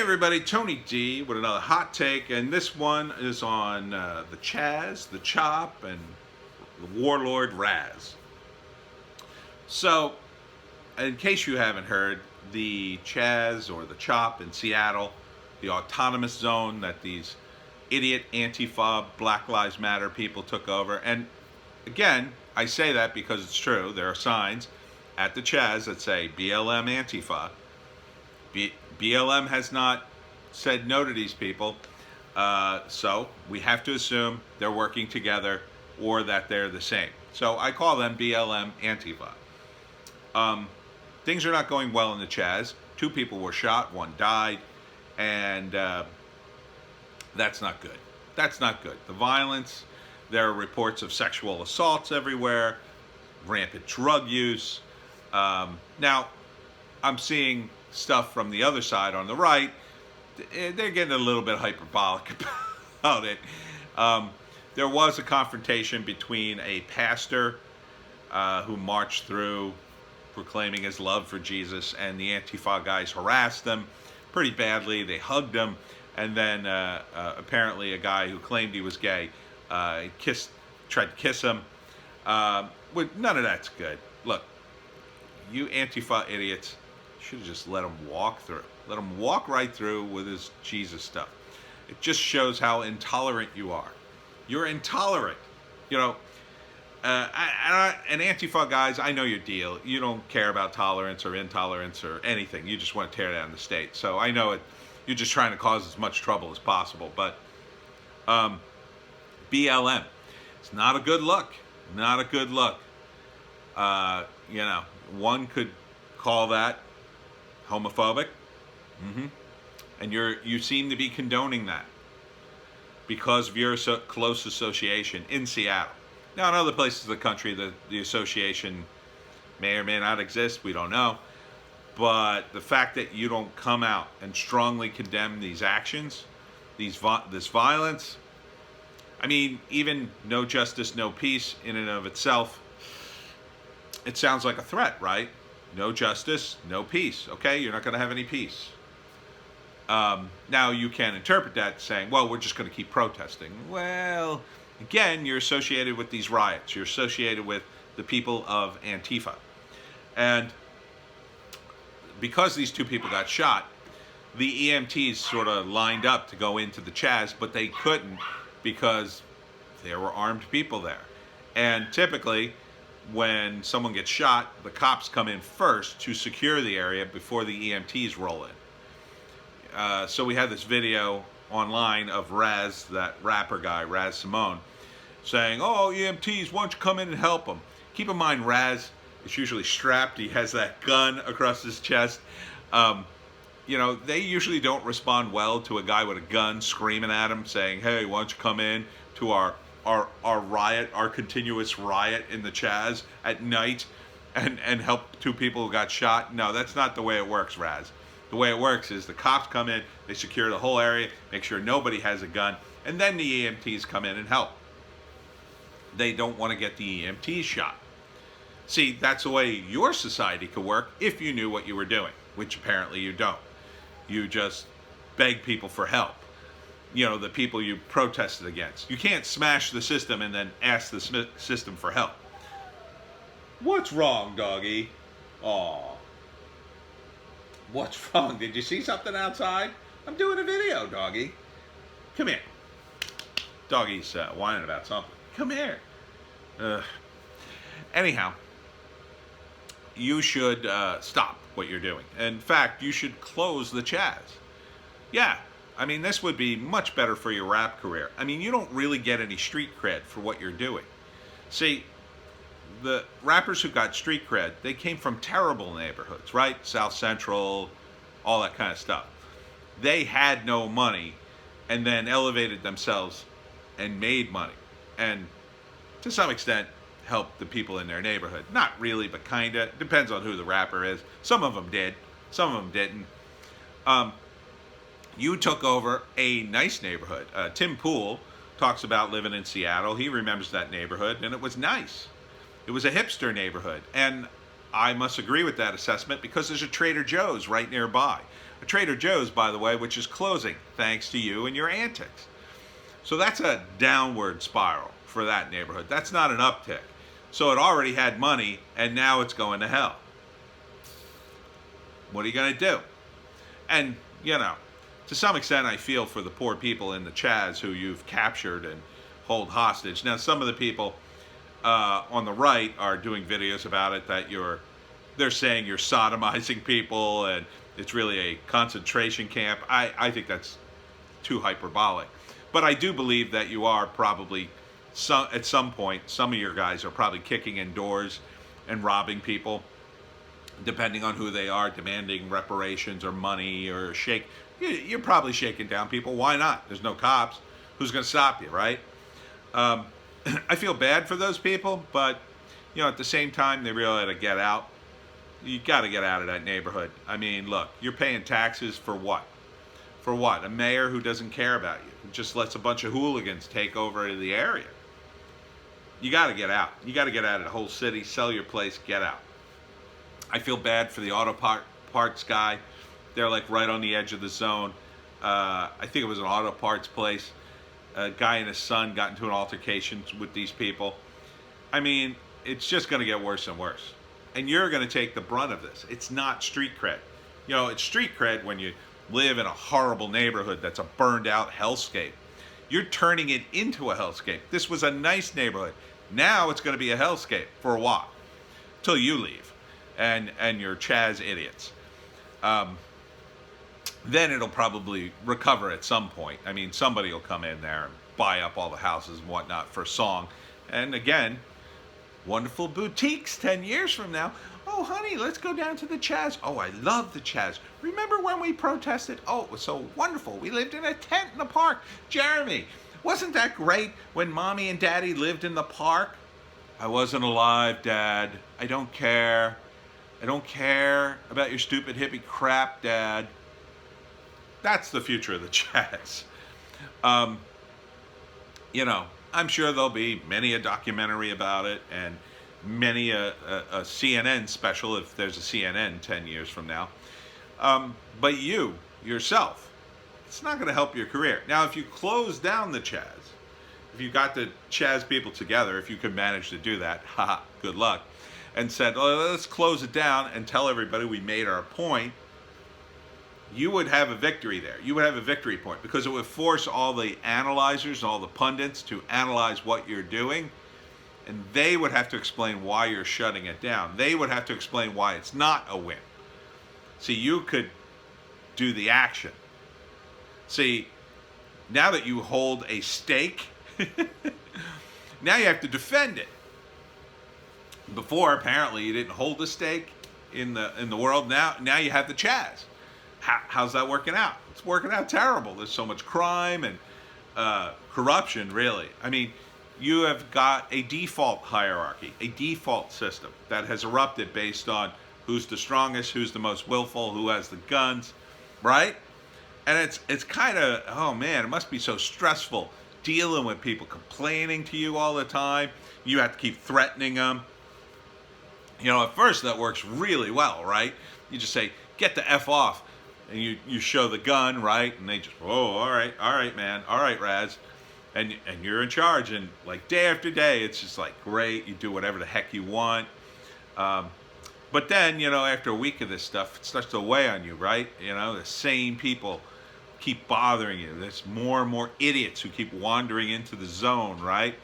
everybody, Tony D with another hot take, and this one is on the CHAZ, the CHOP, and the warlord Raz. So, in case you haven't heard, the CHAZ or the CHOP in Seattle, the autonomous zone that these idiot Antifa, Black Lives Matter people took over, and again, I say that because it's true. There are signs at the CHAZ that say BLM Antifa. BLM has not said no to these people, so we have to assume they're working together or that they're the same. So I call them BLM Antifa. Things are not going well in the CHAZ. 2 people were shot, 1 died, and that's not good. That's not good. The violence, there are reports of sexual assaults everywhere, rampant drug use. Now, I'm seeing stuff from the other side on the right. They're getting a little bit hyperbolic about it. There was a confrontation between a pastor who marched through proclaiming his love for Jesus, and the Antifa guys harassed them pretty badly. They hugged him, and then apparently a guy who claimed he was gay tried to kiss him. None of that's good. Look, you Antifa idiots should have just let him walk through. Let him walk right through with his Jesus stuff. It just shows how intolerant you are. You're intolerant. You know, and Antifa guys, I know your deal. You don't care about tolerance or intolerance or anything. You just want to tear down the state. So I know it. You're just trying to cause as much trouble as possible. But BLM, it's not a good look. Not a good look. One could call that homophobic, and you seem to be condoning that because of your close association in Seattle. Now, in other places of the country, the association may or may not exist. We don't know. But the fact that you don't come out and strongly condemn these actions, this violence, I mean, even no justice, no peace in and of itself, it sounds like a threat, right? No justice, no peace. Okay, you're not going to have any peace. Now, you can interpret that saying, well, we're just going to keep protesting. Well, again, you're associated with these riots. You're associated with the people of Antifa. And because these 2 people got shot, the EMTs sort of lined up to go into the CHAZ, but they couldn't because there were armed people there. And typically, when someone gets shot, the cops come in first to secure the area before the EMTs roll in. So we had this video online of Raz, that rapper guy, Raz Simone, saying, oh, EMTs, why don't you come in and help them? Keep in mind, Raz is usually strapped. He has that gun across his chest. They usually don't respond well to a guy with a gun screaming at him saying, hey, why don't you come in to our riot, our continuous riot in the CHAZ at night and help 2 people who got shot. No, that's not the way it works, Raz. The way it works is the cops come in, they secure the whole area, make sure nobody has a gun, and then the EMTs come in and help. They don't want to get the EMTs shot. See, that's the way your society could work if you knew what you were doing, which apparently you don't. You just beg people for help. The people you protested against. You can't smash the system and then ask the system for help. What's wrong, doggy? Aw. What's wrong? Did you see something outside? I'm doing a video, doggy. Come here. Doggy's whining about something. Come here. Anyhow, you should stop what you're doing. In fact, you should close the CHAZ. Yeah. I mean, this would be much better for your rap career. I mean, you don't really get any street cred for what you're doing. See, the rappers who got street cred, they came from terrible neighborhoods, right? South Central, all that kind of stuff. They had no money and then elevated themselves and made money. And to some extent, helped the people in their neighborhood. Not really, but kind of. Depends on who the rapper is. Some of them did. Some of them didn't. You took over a nice neighborhood. Tim Pool talks about living in Seattle. He remembers that neighborhood, and it was nice. It was a hipster neighborhood, and I must agree with that assessment because there's a Trader Joe's right nearby. A Trader Joe's, by the way, which is closing thanks to you and your antics. So that's a downward spiral for that neighborhood. That's not an uptick. So it already had money, and now it's going to hell. What are you going to do? And, to some extent, I feel for the poor people in the CHAZ who you've captured and hold hostage. Now, some of the people on the right are doing videos about it that they're saying you're sodomizing people and it's really a concentration camp. I think that's too hyperbolic. But I do believe that you are probably, at some point, some of your guys are probably kicking in doors and robbing people, depending on who they are, demanding reparations or money or you're probably shaking down people. Why not? There's no cops. Who's going to stop you, right? I feel bad for those people, but at the same time, they really ought to get out. You got to get out of that neighborhood. I mean, look, you're paying taxes for what? For what? A mayor who doesn't care about you, who just lets a bunch of hooligans take over the area. You got to get out. You got to get out of the whole city, sell your place, get out. I feel bad for the auto parts guy. They're like right on the edge of the zone. I think it was an auto parts place. A guy and his son got into an altercation with these people. I mean, it's just going to get worse and worse. And you're going to take the brunt of this. It's not street cred. It's street cred when you live in a horrible neighborhood that's a burned out hellscape. You're turning it into a hellscape. This was a nice neighborhood. Now it's going to be a hellscape for a while. Till you leave. And your CHAZ idiots. Then it'll probably recover at some point. I mean, somebody will come in there and buy up all the houses and whatnot for a song. And again, wonderful boutiques 10 years from now. Oh, honey, let's go down to the CHAZ. Oh, I love the CHAZ. Remember when we protested? Oh, it was so wonderful. We lived in a tent in the park. Jeremy, wasn't that great when Mommy and Daddy lived in the park? I wasn't alive, Dad. I don't care. I don't care about your stupid hippie crap, Dad. That's the future of the CHAZ. I'm sure there'll be many a documentary about it and many a CNN special if there's a CNN 10 years from now. But you, yourself, it's not going to help your career. Now, if you close down the CHAZ, if you got the CHAZ people together, if you could manage to do that, haha, good luck, and said, oh, let's close it down and tell everybody we made our point, you would have a victory there. You would have a victory point because it would force all the analyzers and all the pundits to analyze what you're doing, and they would have to explain why you're shutting it down. They would have to explain why it's not a win. See, you could do the action. See, now that you hold a stake, now you have to defend it. Before, apparently, you didn't hold a stake in the world. Now you have the CHAZ. How's that working out? It's working out terrible. There's so much crime and corruption, really. I mean, you have got a default hierarchy, a default system that has erupted based on who's the strongest, who's the most willful, who has the guns, right? And it's kind of, oh man, it must be so stressful dealing with people complaining to you all the time. You have to keep threatening them. At first that works really well, right? You just say, get the F off. And you show the gun, right? And they just, oh, all right, man. All right, Raz. And you're in charge. And like day after day, it's just like, great. You do whatever the heck you want. But then, after a week of this stuff, it starts to weigh on you, right? The same people keep bothering you. There's more and more idiots who keep wandering into the zone, right?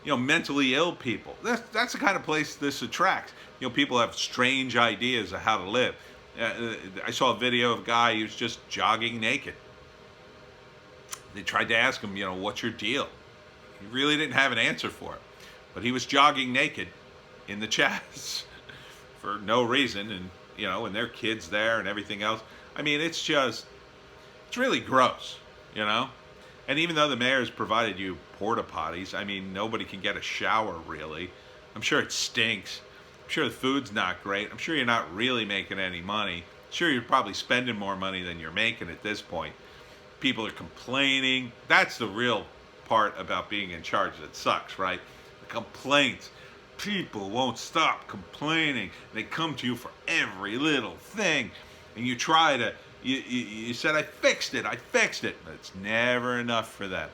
Mentally ill people. That's the kind of place this attracts. People have strange ideas of how to live. I saw a video of a guy who was just jogging naked. They tried to ask him, what's your deal? He really didn't have an answer for it. But he was jogging naked in the CHAZ for no reason. And, and their kids there and everything else. I mean, it's really gross, And even though the mayor's provided you porta potties, I mean, nobody can get a shower, really. I'm sure it stinks. I'm sure the food's not great. I'm sure you're not really making any money. Sure, you're probably spending more money than you're making at this point. People are complaining. That's the real part about being in charge that sucks, right? The complaints. People won't stop complaining. They come to you for every little thing. And you try to You said, I fixed it. But it's never enough for them.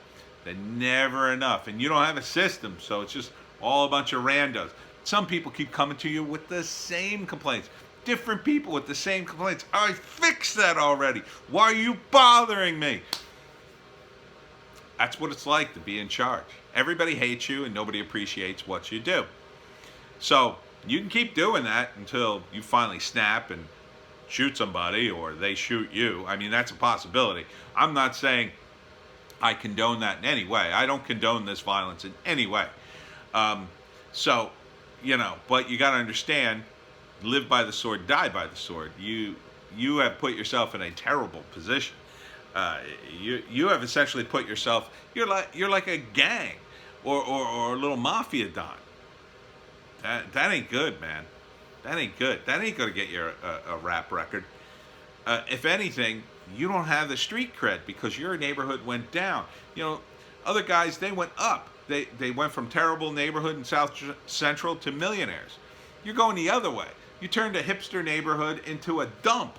They're never enough. And you don't have a system, so it's just all a bunch of randos. Some people keep coming to you with the same complaints. Different people with the same complaints. I fixed that already. Why are you bothering me? That's what it's like to be in charge. Everybody hates you and nobody appreciates what you do. So you can keep doing that until you finally snap and shoot somebody or they shoot you. I mean, that's a possibility. I'm not saying I condone that in any way. I don't condone this violence in any way. So, but you got to understand, live by the sword, die by the sword. You have put yourself in a terrible position. You have essentially put yourself. You're like a gang, or a little mafia don. That ain't good, man. That ain't good. That ain't gonna get you a rap record. If anything, you don't have the street cred because your neighborhood went down. Other guys, they went up. They went from terrible neighborhood in South Central to millionaires. You're going the other way. You turned a hipster neighborhood into a dump.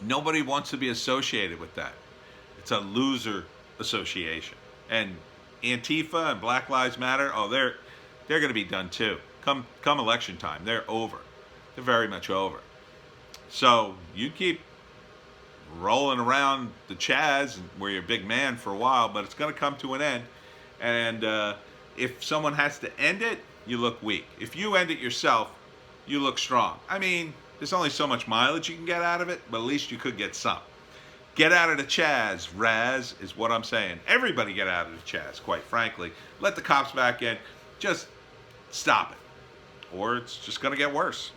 Nobody wants to be associated with that. It's a loser association. And Antifa and Black Lives Matter, they're going to be done too. Come election time, they're over. They're very much over. So you keep rolling around the CHAZ where you're a big man for a while, but it's going to come to an end. And if someone has to end it, you look weak. If you end it yourself, you look strong. I mean, there's only so much mileage you can get out of it, but at least you could get some. Get out of the CHAZ, Raz, is what I'm saying. Everybody get out of the CHAZ, quite frankly. Let the cops back in. Just stop it. Or it's just going to get worse.